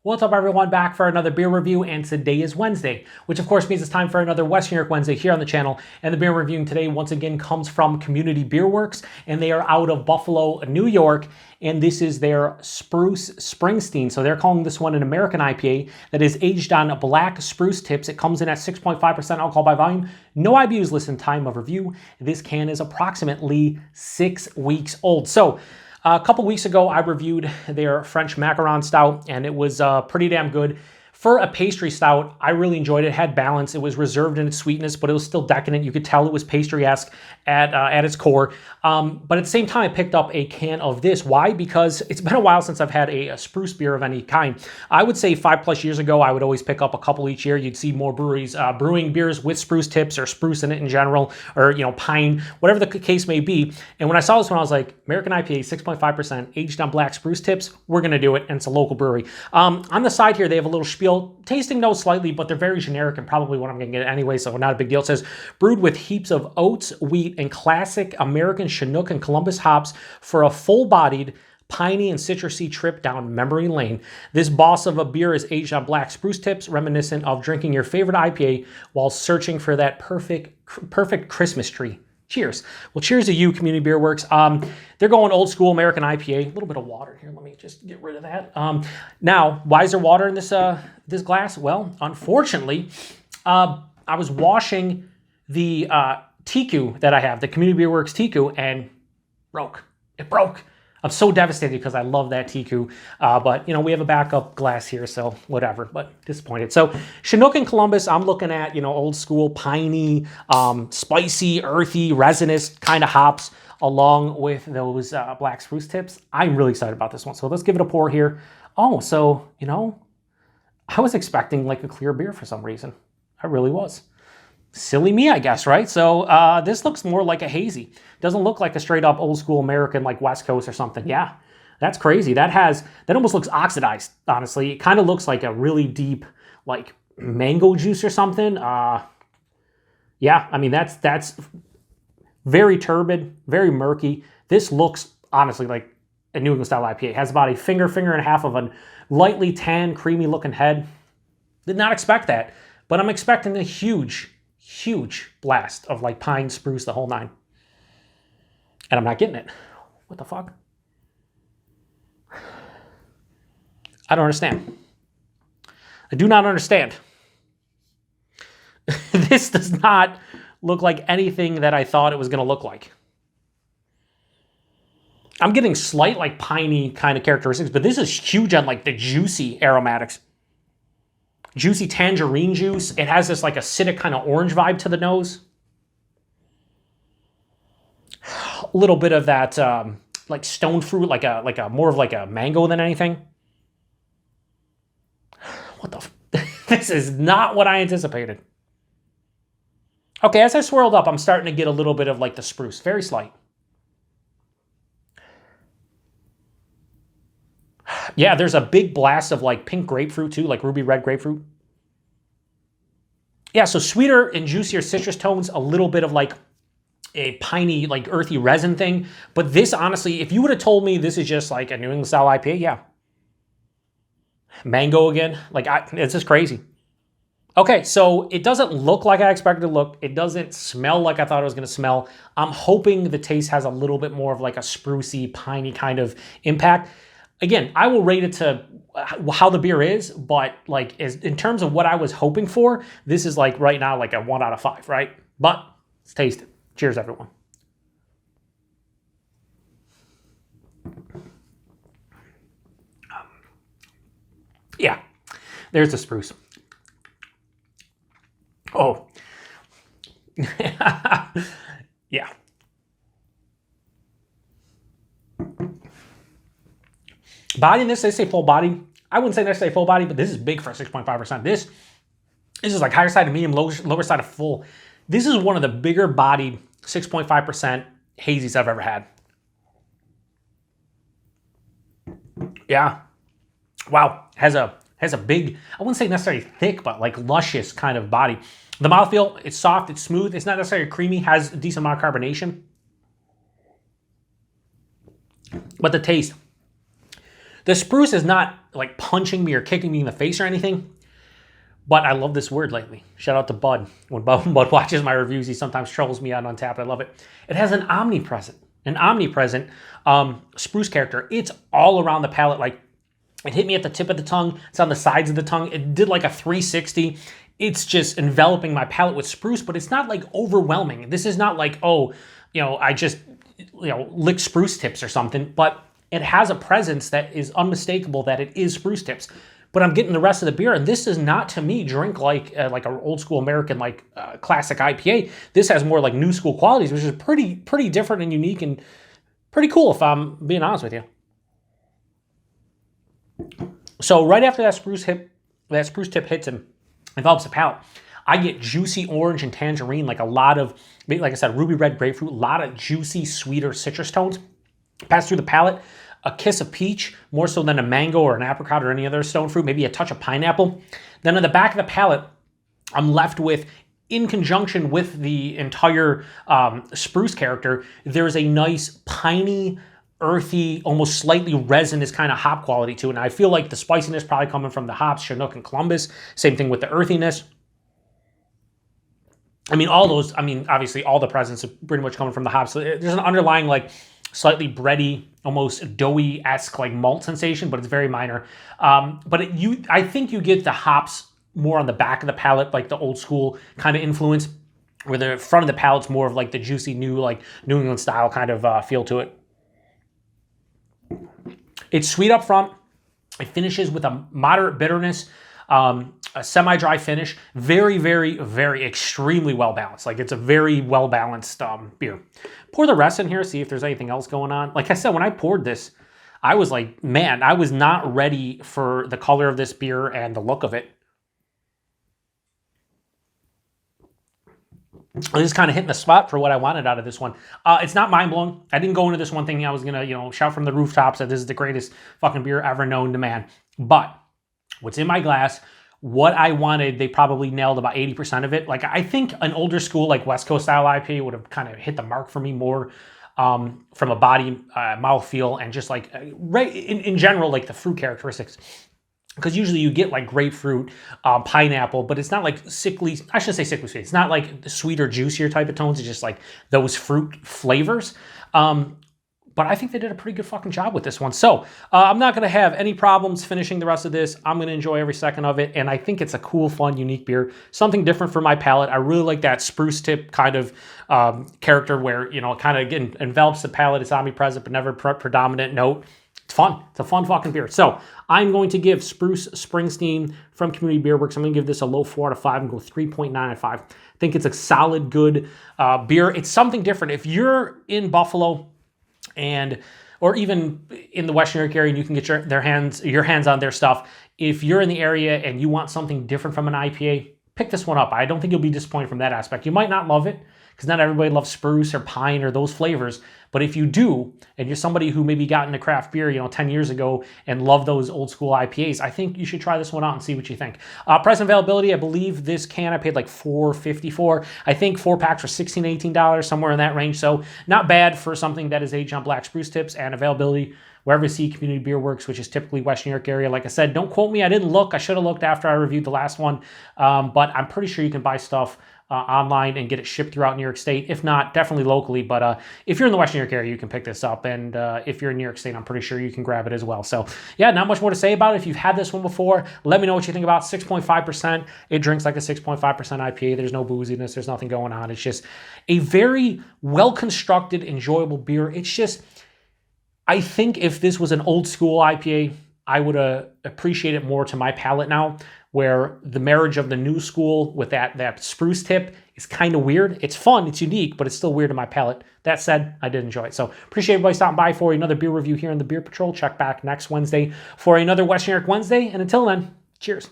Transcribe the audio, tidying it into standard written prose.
What's up everyone, back for another beer review, and today is Wednesday, which of course means it's time for another West New York Wednesday here on the channel. And the beer reviewing today once again comes from Community Beer Works, and they are out of Buffalo, New York, and this is their Spruce Springsteen. So they're calling this one an American IPA that is aged on black spruce tips. It comes in at 6.5% alcohol by volume. No IBUs listed time of review. This can is approximately 6 weeks old. So a couple weeks ago, I reviewed their French macaron stout, and it was pretty damn good. For a pastry stout, I really enjoyed it. It had balance. It was reserved in its sweetness, but it was still decadent. You could tell it was pastry-esque at its core. But at the same time, I picked up a can of this. Why? Because it's been a while since I've had a spruce beer of any kind. I would say 5+ years ago, I would always pick up a couple each year. You'd see more breweries brewing beers with spruce tips or spruce in it in general, or pine, whatever the case may be. And when I saw this one, I was like, American IPA, 6.5%, aged on black spruce tips. We're going to do it, and it's a local brewery. on the side here, they have a little spiel. Tasting notes slightly, but they're very generic and probably what I'm going to get anyway, so not a big deal. It says, brewed with heaps of oats, wheat, and classic American Chinook and Columbus hops for a full-bodied, piney and citrusy trip down memory lane. This boss of a beer is aged on black spruce tips, reminiscent of drinking your favorite IPA while searching for that perfect Christmas tree. Cheers. Well, cheers to you, Community Beer Works. They're going old school American IPA. A little bit of water here. Let me just get rid of that. Now, why is there water in this this glass? Well, unfortunately, I was washing the Tiku that I have, the Community Beer Works Tiku, and broke. It broke. I'm so devastated because I love that Tiku, but we have a backup glass here, so whatever, but disappointed. So Chinook and Columbus, I'm looking at, old school, piney, spicy, earthy, resinous kind of hops along with those black spruce tips. I'm really excited about this one, so let's give it a pour here. Oh, so, I was expecting like a clear beer for some reason. I really was. Silly me, I guess, right? So this looks more like a hazy. Doesn't look like a straight up old school American like West Coast or something. Yeah, that's crazy. That almost looks oxidized, honestly. It kind of looks like a really deep like mango juice or something. Yeah, I mean that's very turbid, very murky. This looks honestly like a New England style IPA. It has about a finger and a half of a lightly tan, creamy looking head. Did not expect that, but I'm expecting a huge blast of like pine, spruce, the whole nine. And I'm not getting it. What the fuck? I don't understand. I do not understand. This does not look like anything that I thought it was going to look like. I'm getting slight like piney kind of characteristics, but this is huge on like the juicy aromatics. Juicy tangerine juice. It has this like acidic kind of orange vibe to the nose. A little bit of that like stone fruit, like a more of like a mango than anything. What the? This is not what I anticipated. Okay, as I swirled up, I'm starting to get a little bit of like the spruce, very slight. Yeah, there's a big blast of like pink grapefruit too, like ruby red grapefruit. Yeah, so sweeter and juicier citrus tones, a little bit of like a piney, like earthy resin thing. But this, honestly, if you would have told me this is just like a New England style IPA, yeah. Mango again, like it's just crazy. Okay, so it doesn't look like I expected it to look. It doesn't smell like I thought it was going to smell. I'm hoping the taste has a little bit more of like a sprucey, piney kind of impact. Again, I will rate it to how the beer is, but like in terms of what I was hoping for, this is like right now like a 1 out of 5, right? But let's taste it. Cheers, everyone. Yeah, there's the spruce. Oh. Yeah. Body in this, they say full body. I wouldn't say necessarily full body, but this is big for 6.5%. This is like higher side of medium, lower side of full. This is one of the bigger bodied 6.5% hazies I've ever had. Yeah. Wow. Has a big, I wouldn't say necessarily thick, but like luscious kind of body. The mouthfeel, it's soft, it's smooth. It's not necessarily creamy, has a decent amount of carbonation. But the taste The spruce is not like punching me or kicking me in the face or anything, but I love this word lately. Shout out to Bud. When Bud watches my reviews, he sometimes trolls me on Untapped. I love it. It has an omnipresent spruce character. It's all around the palate. Like, it hit me at the tip of the tongue. It's on the sides of the tongue. It did like a 360. It's just enveloping my palate with spruce, but it's not like overwhelming. This is not like, oh, I just, lick spruce tips or something, but it has a presence that is unmistakable that it is spruce tips. But I'm getting the rest of the beer, and this does not, to me, drink like an old school American classic IPA. This has more like new school qualities, which is pretty different and unique and pretty cool, if I'm being honest with you. So right after that spruce tip hits and envelops the palate, I get juicy orange and tangerine, like a lot of, like I said, ruby red grapefruit, a lot of juicy, sweeter citrus tones pass through the palate. A kiss of peach, more so than a mango or an apricot or any other stone fruit, maybe a touch of pineapple. Then on the back of the palate, I'm left with, in conjunction with the entire spruce character, there's a nice piney, earthy, almost slightly resinous kind of hop quality to it. And I feel like the spiciness probably coming from the hops, Chinook and Columbus. Same thing with the earthiness. Obviously all the presence is pretty much coming from the hops. So there's an underlying slightly bready, almost doughy-esque malt sensation, but it's very minor. I think you get the hops more on the back of the palate, like the old school kind of influence, where the front of the palate's more of the juicy new New England style kind of feel to it. It's sweet up front. It finishes with a moderate bitterness, a semi-dry finish. Very, very, very extremely well-balanced. It's a very well-balanced beer. Pour the rest in here, see if there's anything else going on. Like I said, when I poured this, I was like, man, I was not ready for the color of this beer and the look of it. I'm just kind of hitting the spot for what I wanted out of this one. It's not mind-blowing. I didn't go into this one thinking I was going to, shout from the rooftops that this is the greatest fucking beer ever known to man. But what's in my glass, what I wanted, they probably nailed about 80% of it. I think an older school, West Coast style IPA would have kind of hit the mark for me more from a body, mouthfeel, and just in general, the fruit characteristics. Because usually you get grapefruit, pineapple, but it's not sickly, I shouldn't say sickly sweet. It's not the sweeter, juicier type of tones. It's just those fruit flavors. But I think they did a pretty good fucking job with this one. So I'm not going to have any problems finishing the rest of this. I'm going to enjoy every second of it. And I think it's a cool, fun, unique beer. Something different for my palate. I really like that spruce tip kind of character where, it kind of again envelops the palate. It's omnipresent, but never predominant note. It's fun. It's a fun fucking beer. So I'm going to give Spruce Springsteen from Community Beer Works, I'm going to give this a low 4 out of 5 and go 3.9 out of 5. I think it's a solid, good beer. It's something different. If you're in Buffalo or even in the Western New York area and you can get your hands on their stuff, if you're in the area and you want something different from an IPA, pick this one up. I don't think you'll be disappointed from that aspect. You might not love it, because not everybody loves spruce or pine or those flavors. But if you do, and you're somebody who maybe got into craft beer, 10 years ago and loved those old school IPAs, I think you should try this one out and see what you think. Price and availability, I believe this can I paid $4.50 for. I think 4-packs were $16, $18, somewhere in that range. So not bad for something that is aged on black spruce tips. And availability, wherever you see Community Beer Works, which is typically West New York area. Like I said, don't quote me. I didn't look. I should have looked after I reviewed the last one. But I'm pretty sure you can buy stuff online and get it shipped throughout New York State. If not, definitely locally. But if you're in the West New York area, you can pick this up. And if you're in New York State, I'm pretty sure you can grab it as well. So yeah, not much more to say about it. If you've had this one before, let me know what you think about 6.5%. It drinks like a 6.5% IPA. There's no booziness. There's nothing going on. It's just a very well-constructed, enjoyable beer. It's just, I think if this was an old school IPA, I would appreciate it more to my palate now, where the marriage of the new school with that spruce tip is kind of weird. It's fun, it's unique, but it's still weird to my palate. That said, I did enjoy it. So appreciate everybody stopping by for another beer review here in the Beer Patrol. Check back next Wednesday for another West New York Wednesday. And until then, cheers.